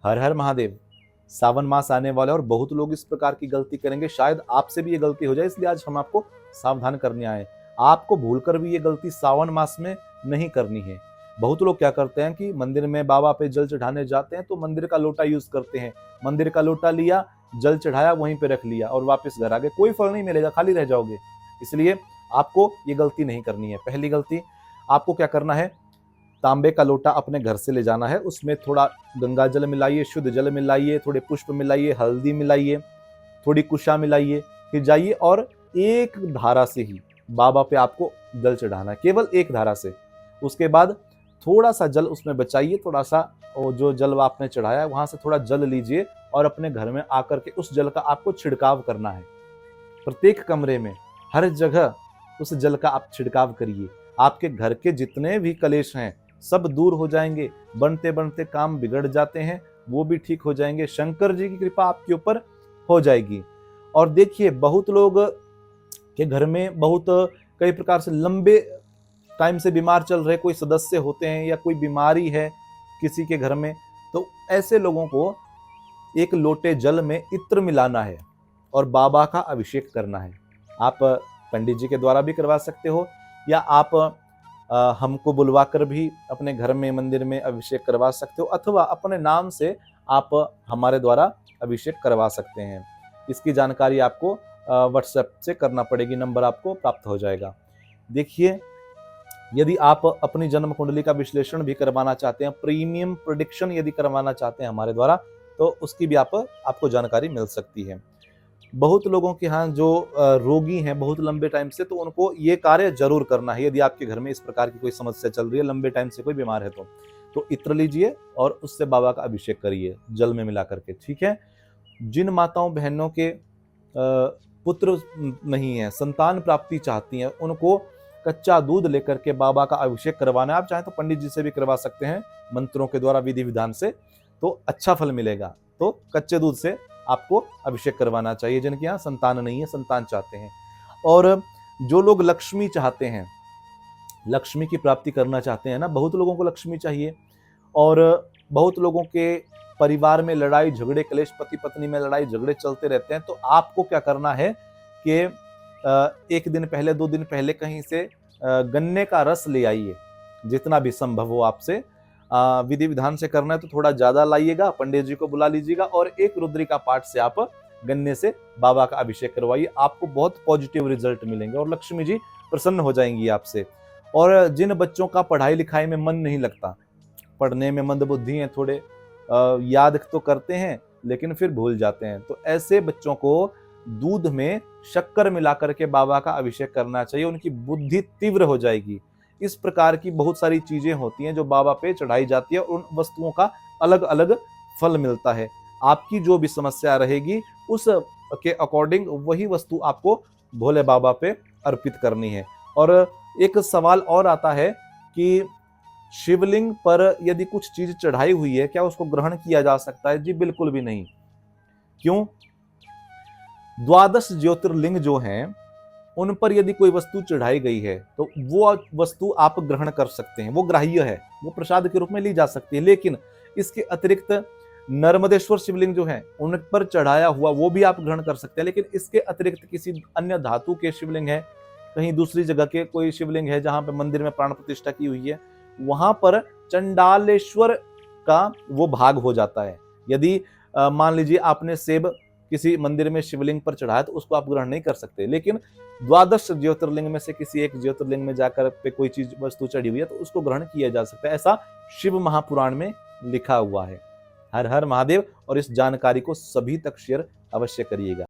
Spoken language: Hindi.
हर हर महादेव। सावन मास आने वाला है और बहुत लोग इस प्रकार की गलती करेंगे, शायद आपसे भी ये गलती हो जाए, इसलिए आज हम आपको सावधान करने आए। आपको भूलकर भी ये गलती सावन मास में नहीं करनी है। बहुत लोग क्या करते हैं कि मंदिर में बाबा पे जल चढ़ाने जाते हैं तो मंदिर का लोटा यूज करते हैं। मंदिर का लोटा लिया, जल चढ़ाया, वहीं पे रख लिया और वापस घर आ गए, कोई फल नहीं मिलेगा, खाली रह जाओगे। इसलिए आपको ये गलती नहीं करनी है। पहली गलती, आपको क्या करना है, तांबे का लोटा अपने घर से ले जाना है, उसमें थोड़ा गंगा जल मिलाइए, शुद्ध जल मिलाइए, थोड़े पुष्प मिलाइए, हल्दी मिलाइए, थोड़ी कुशा मिलाइए, फिर जाइए और एक धारा से ही बाबा पे आपको जल चढ़ाना है, केवल एक धारा से। उसके बाद थोड़ा सा जल उसमें बचाइए, थोड़ा सा जो जल आपने चढ़ाया है वहां से थोड़ा जल लीजिए और अपने घर में आकर के उस जल का आपको छिड़काव करना है। प्रत्येक कमरे में, हर जगह उस जल का आप छिड़काव करिए। आपके घर के जितने भी कलेश हैं सब दूर हो जाएंगे। बनते बनते काम बिगड़ जाते हैं, वो भी ठीक हो जाएंगे। शंकर जी की कृपा आपके ऊपर हो जाएगी। और देखिए, बहुत लोग के घर में बहुत कई प्रकार से लंबे टाइम से बीमार चल रहे कोई सदस्य होते हैं या कोई बीमारी है किसी के घर में, तो ऐसे लोगों को एक लोटे जल में इत्र मिलाना है और बाबा का अभिषेक करना है। आप पंडित जी के द्वारा भी करवा सकते हो या आप हमको बुलवाकर भी अपने घर में मंदिर में अभिषेक करवा सकते हो, अथवा अपने नाम से आप हमारे द्वारा अभिषेक करवा सकते हैं। इसकी जानकारी आपको व्हाट्सएप से करना पड़ेगी, नंबर आपको प्राप्त हो जाएगा। देखिए, यदि आप अपनी जन्म कुंडली का विश्लेषण भी करवाना चाहते हैं, प्रीमियम प्रेडिक्शन यदि करवाना चाहते हैं हमारे द्वारा, तो उसकी भी आपको जानकारी मिल सकती है। बहुत लोगों के यहाँ जो रोगी हैं बहुत लंबे टाइम से, तो उनको ये कार्य जरूर करना है। यदि आपके घर में इस प्रकार की कोई समस्या चल रही है, लंबे टाइम से कोई बीमार है, तो इत्र लीजिए और उससे बाबा का अभिषेक करिए जल में मिला करके, ठीक है। जिन माताओं बहनों के पुत्र नहीं है, संतान प्राप्ति चाहती हैं, उनको कच्चा दूध लेकर के बाबा का अभिषेक करवाना है। आप चाहें तो पंडित जी से भी करवा सकते हैं, मंत्रों के द्वारा, विधि विधान से, तो अच्छा फल मिलेगा। तो कच्चे दूध से आपको अभिषेक करवाना चाहिए जिनके यहाँ संतान नहीं है, संतान चाहते हैं। और जो लोग लक्ष्मी चाहते हैं, लक्ष्मी की प्राप्ति करना चाहते हैं ना, बहुत लोगों को लक्ष्मी चाहिए और बहुत लोगों के परिवार में लड़ाई झगड़े, क्लेश, पति पत्नी में लड़ाई झगड़े चलते रहते हैं, तो आपको क्या करना है कि एक दिन पहले, 2 दिन पहले कहीं से गन्ने का रस ले आइए, जितना भी संभव हो आपसे। विधि विधान से करना है तो थोड़ा ज्यादा लाइएगा, पंडित जी को बुला लीजिएगा और एक रुद्रिका पाठ से आप गन्ने से बाबा का अभिषेक करवाइए। आपको बहुत पॉजिटिव रिजल्ट मिलेंगे और लक्ष्मी जी प्रसन्न हो जाएंगी आपसे। और जिन बच्चों का पढ़ाई लिखाई में मन नहीं लगता, पढ़ने में मंदबुद्धि हैं थोड़े, याद तो करते हैं लेकिन फिर भूल जाते हैं, तो ऐसे बच्चों को दूध में शक्कर मिलाकर के बाबा का अभिषेक करना चाहिए, उनकी बुद्धि तीव्र हो जाएगी। इस प्रकार की बहुत सारी चीजें होती हैं जो बाबा पे चढ़ाई जाती है और उन वस्तुओं का अलग अलग फल मिलता है। आपकी जो भी समस्या रहेगी उस के अकॉर्डिंग वही वस्तु आपको भोले बाबा पे अर्पित करनी है। और एक सवाल और आता है कि शिवलिंग पर यदि कुछ चीज चढ़ाई हुई है, क्या उसको ग्रहण किया जा सकता है? जी बिल्कुल भी नहीं। क्यों? 12 ज्योतिर्लिंग जो हैं उन पर यदि कोई वस्तु चढ़ाई गई है तो वो वस्तु आप ग्रहण कर सकते हैं, वो ग्राह्य है, वो प्रसाद के रूप में ली जा सकती है। लेकिन इसके अतिरिक्त नर्मदेश्वर शिवलिंग जो है उन पर चढ़ाया हुआ वो भी आप ग्रहण कर सकते हैं। लेकिन इसके अतिरिक्त किसी अन्य धातु के शिवलिंग है, कहीं दूसरी जगह के कोई शिवलिंग है जहां पर मंदिर में प्राण प्रतिष्ठा की हुई है, वहां पर चंडालेश्वर का वो भाग हो जाता है। यदि मान लीजिए आपने सेब किसी मंदिर में शिवलिंग पर चढ़ाया तो उसको आप ग्रहण नहीं कर सकते। लेकिन 12 ज्योतिर्लिंग में से किसी एक ज्योतिर्लिंग में जाकर पे कोई चीज वस्तु चढ़ी हुई है तो उसको ग्रहण किया जा सकता है, ऐसा शिव महापुराण में लिखा हुआ है। हर हर महादेव। और इस जानकारी को सभी तक शेयर अवश्य करिएगा।